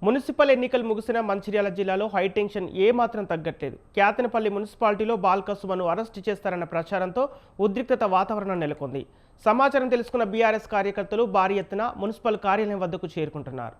Municipal ఎన్నికలు ముగిసిన మంచిర్యాల జిల్లాలో హైటెన్షన్ ఏమాత్రం తగ్గట్లేదు. క్యాతనపల్లి మున్సిపాలిటీలో బాల్కసుమను అరెస్టు చేస్తారన్న ప్రచారంతో ఉద్రిక్తత వాతావరణం నెలకొంది. సమాచారం తెలుసుకున్న బీఆర్ఎస్ కార్యకర్తలు భారీ ఎత్తున మున్సిపల్ కార్యాలయం వద్దకు చేరుకుంటున్నారు.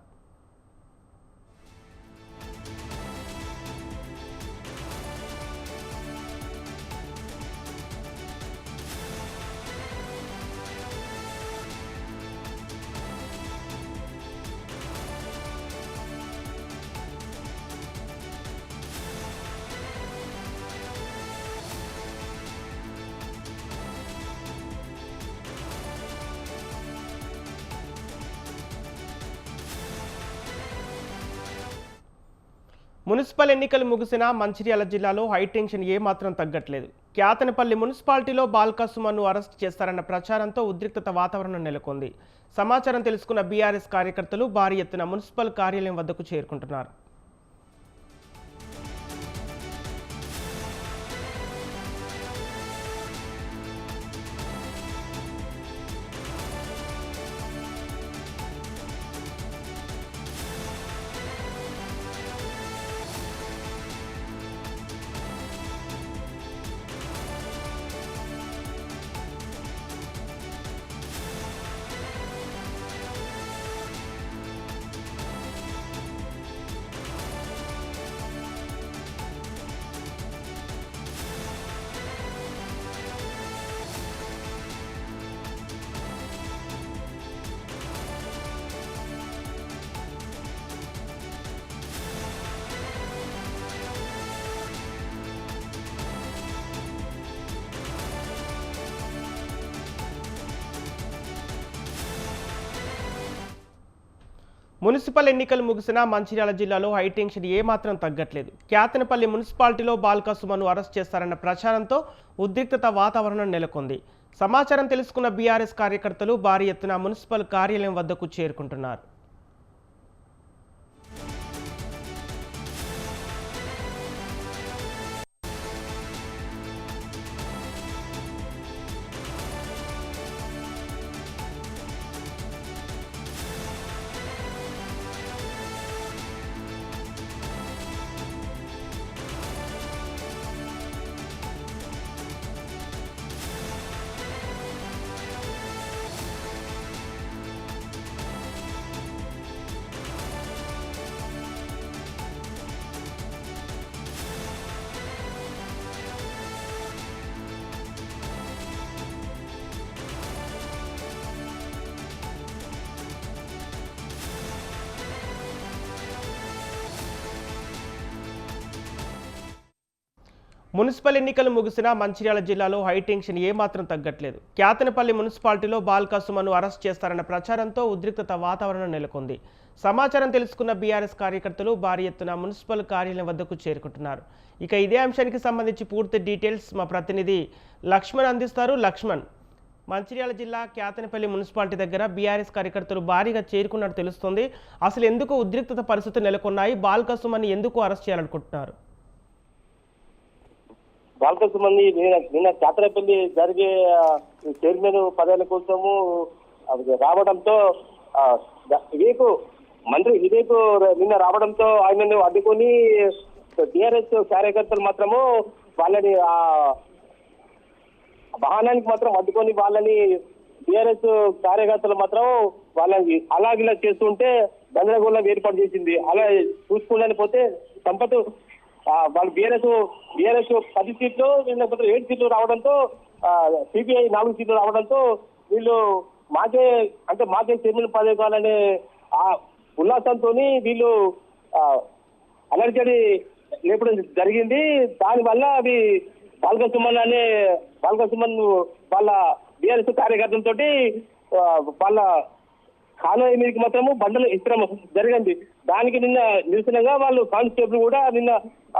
మున్సిపల్ ఎన్నికలు ముగిసిన మంచిర్యాల జిల్లాలో హైటెన్షన్ ఏమాత్రం తగ్గట్లేదు. క్యాతనపల్లి మున్సిపాలిటీలో బాల్కసుమను అరెస్ట్ చేస్తారన్న ప్రచారంతో ఉద్రిక్తత వాతావరణం నెలకొంది. సమాచారం తెలుసుకున్న బీఆర్ఎస్ కార్యకర్తలు భారీ ఎత్తున మున్సిపల్ కార్యాలయం వద్దకు చేరుకుంటున్నారు. మున్సిపల్ ఎన్నికలు ముగిసిన మంచిర్యాల జిల్లాలో హైటెన్షన్ ఏమాత్రం తగ్గట్లేదు. క్యాతనపల్లి మున్సిపాలిటీలో బాల్కసుమను అరెస్ట్ చేస్తారన్న ప్రచారంతో ఉద్రిక్తత వాతావరణం నెలకొంది. సమాచారం తెలుసుకున్న బీఆర్ఎస్ కార్యకర్తలు భారీ ఎత్తున మున్సిపల్ కార్యాలయం వద్దకు చేరుకుంటున్నారు. మున్సిపల్ ఎన్నికలు ముగిసిన మంచిర్యాల జిల్లాలో హైటెన్షన్ ఏమాత్రం తగ్గట్లేదు. క్యాతనపల్లి మున్సిపాలిటీలో బాల్కసుమను అరెస్ట్ చేస్తారన్న ప్రచారంతో ఉద్రిక్తత వాతావరణం నెలకొంది. సమాచారం తెలుసుకున్న బీఆర్ఎస్ కార్యకర్తలు భారీ ఎత్తున మున్సిపల్ కార్యాలయం వద్దకు చేరుకుంటున్నారు. ఇక ఇదే అంశానికి సంబంధించి పూర్తి డీటెయిల్స్ మా ప్రతినిధి లక్ష్మణ్ అందిస్తారు. లక్ష్మణ్, మంచిర్యాల జిల్లా క్యాతనపల్లి మున్సిపాలిటీ దగ్గర బీఆర్ఎస్ కార్యకర్తలు భారీగా చేరుకున్నట్టు తెలుస్తోంది. అసలు ఎందుకు ఉద్రిక్తత పరిస్థితులు నెలకొన్నాయి? బాల్కసుమని ఎందుకు అరెస్ట్ చేయాలనుకుంటున్నారు? బాల్కసుమని నిన్న క్యాతనపల్లి జరిగే చైర్మన్ పదవుల కోసము రావడంతో మంత్రి వివేక్ నిన్న రావడంతో ఆయనను అడ్డుకొని టీఆర్ఎస్ కార్యకర్తలు మాత్రము వాళ్ళని వాహనానికి మాత్రం అడ్డుకొని వాళ్ళని టీఆర్ఎస్ కార్యకర్తలు మాత్రం వాళ్ళని అలాగిలా చేస్తుంటే గందరగోళం ఏర్పాటు చేసింది. అలా చూసుకుండానే పోతే సంపత్ వాళ్ళు బీఆర్ఎస్ 10 సీట్లు, లేకపోతే 7 సీట్లు రావడంతో సిపిఐ 4 సీట్లు రావడంతో వీళ్ళు మాకే చైర్మన్ పదవి కావాలనే ఆ ఉల్లాసంతో వీళ్ళు అలర్జడి లేపడం జరిగింది. దానివల్ల అవి బాల్కసుమన్ వాళ్ళ బీఆర్ఎస్ కార్యకర్తలతో వాళ్ళ కాన్వాయ్ మీదకి మాత్రము బండలు ఇష్టం జరిగింది. దానికి నిన్న నిరసనగా వాళ్ళు కానిస్టేబుల్ కూడా నిన్న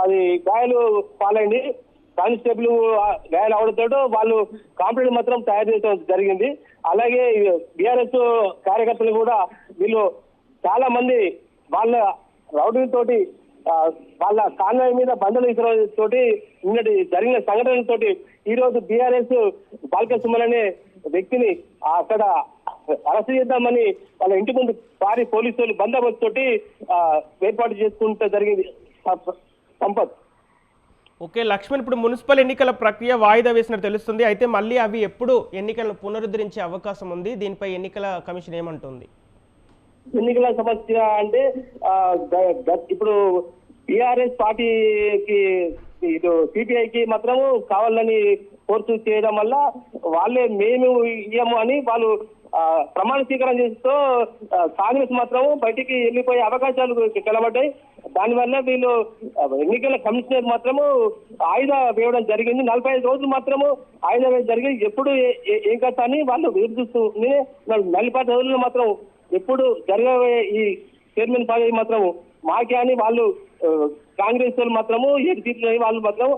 అది గాయాలు పాలైంది. కానిస్టేబుల్ గాయాలు అవడంతో వాళ్ళు కాంప్లైంట్ మాత్రం తయారు చేయడం జరిగింది. అలాగే బీఆర్ఎస్ కార్యకర్తలు కూడా వీళ్ళు చాలా మంది వాళ్ళ రౌడీలతోటి వాళ్ళ కాన్వాయ్ మీద బండలు తోటి నిన్నటి జరిగిన సంఘటనలతోటి ఈ రోజు బీఆర్ఎస్ బాల్కసుమన్ అనే వ్యక్తిని అక్కడ అరెస్ట్ చేద్దామని వాళ్ళ ఇంటి ముందు భారీ పోలీసులు బందోబస్తు తోటి ఏర్పాటు చేసుకుంటే జరిగింది సంపత్. ఓకే లక్ష్మణ్, ఇప్పుడు మున్సిపల్ ఎన్నికల ప్రక్రియ వాయిదా వేసినట్టు తెలుస్తుంది. అయితే మళ్ళీ అవి ఎప్పుడు ఎన్నికలను పునరుద్ధరించే అవకాశం ఉంది? దీనిపై ఎన్నికల కమిషన్ ఏమంటుంది? ఎన్నికల సమస్య అంటే ఇప్పుడు టిఆర్ఎస్ పార్టీకి ఇటు సిపిఐకి మాత్రము కావాలని ఫోర్సు చేయడం వల్ల వాళ్ళే మేము ఇయ్యము అని వాళ్ళు ప్రమాణ స్వీకారం చేస్తూ కాంగ్రెస్ మాత్రము బయటికి వెళ్ళిపోయే అవకాశాలు కనబడ్డాయి. దానివల్ల వీళ్ళు ఎన్నికల కమిషనర్ మాత్రము ఆయుధ వేయడం జరిగింది. 45 రోజులు మాత్రము ఆయుధ వేయడం జరిగింది. ఎప్పుడు ఏం కథ అని వాళ్ళు ఎదురుచూస్తూ 45 రోజులు మాత్రం ఎప్పుడు జరగబోయే ఈ చైర్మన్ పదవి మాత్రం మాకే అని వాళ్ళు కాంగ్రెస్ వాళ్ళు మాత్రము 7 సీట్లు వాళ్ళు మాత్రం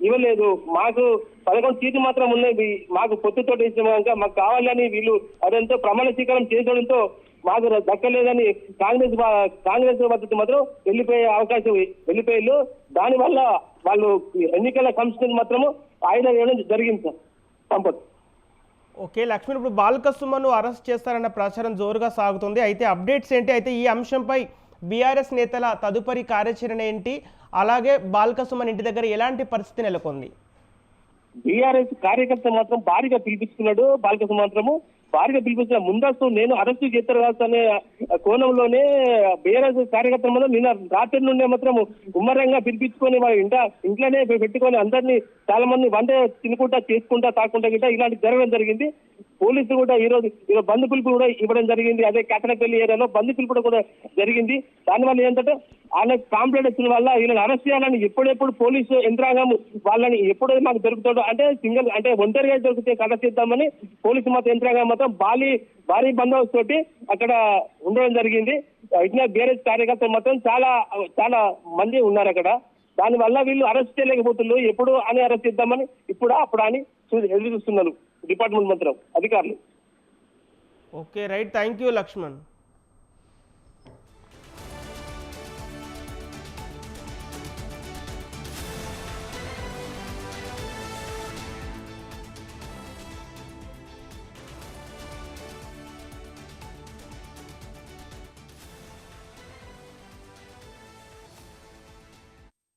ఇవ్వలేదు. మాకు 11 సీట్లు మాత్రం ఉన్నాయి, మాకు పొత్తుతో ఇచ్చినాక మాకు కావాలని వీళ్ళు అదంతా ప్రమాణ స్వీకారం చేసడంతో మాకు దక్కలేదని కాంగ్రెస్ మద్దతు మాత్రం వెళ్ళిపోయే అవకాశం వెళ్ళిపోయారు. దానివల్ల వాళ్ళు ఎన్నికల కమిషన్ మాత్రము ఆయుధ వేయడం జరిగింది సార్ సంపత్. ఓకే లక్ష్మణ్, ఇప్పుడు బాల్క సుమన్ను అరెస్ట్ చేస్తారన్న ప్రచారం జోరుగా సాగుతుంది. అయితే అప్డేట్స్ ఏంటి? అయితే ఈ అంశంపై బీఆర్ఎస్ నేతల తదుపరి కార్యాచరణ ఏంటి? అలాగే బాల్క సుమన్ ఇంటి దగ్గర ఎలాంటి పరిస్థితి నెలకొంది? బీఆర్ఎస్ కార్యకర్త మాత్రం భారీగా పిలిపించుకున్నాడు. బాల్క సుమన్ మాత్రము భారీగా పిలిపించిన ముందస్తు నేను అరెస్టు చేస్తారు కావచ్చు అనే కోణంలోనే బీఆర్ఎస్ కార్యకర్తలు మాత్రం నిన్న రాత్రి నుండే మాత్రం ఉమ్మరంగా పిలిపించుకొని వాళ్ళ ఇంట్లోనే పెట్టుకొని అందరినీ చాలా మంది వంట తినుకుంటా చేసుకుంటా తాకుంటా గిట్ట ఇలాంటి జరగడం జరిగింది. పోలీసులు కూడా ఈరోజు బంధు పిలుపు కూడా ఇవ్వడం జరిగింది. అదే కేతనపల్లి ఏరియాలో బంధు పిలుపు కూడా జరిగింది. దానివల్ల ఏంటంటే వాళ్ళకి కాంప్లైంట్ వచ్చిన వల్ల వీళ్ళని అరెస్ట్ చేయాలని ఎప్పుడెప్పుడు పోలీసు యంత్రాంగం వాళ్ళని ఎప్పుడో మాకు దొరుకుతాడో అంటే అంటే ఒంటరిగా దొరికితే కథ చేద్దామని పోలీసు మాత్రం యంత్రాంగం మాత్రం భారీ బందోబస్తు తోటి అక్కడ ఉండడం జరిగింది. ఇట్లా బీఆర్ఎస్ కార్యకర్తలు మాత్రం చాలా మంది ఉన్నారు అక్కడ. దానివల్ల వీళ్ళు అరెస్ట్ చేయలేకపోతున్నారు. ఎప్పుడు అని అరెస్ట్ చేద్దామని ఇప్పుడు అప్పుడు అని ఎదురు చూస్తున్నారు డిపార్ట్మెంట్ మాత్రం అధికారులు. Okay right, thank you Laxman.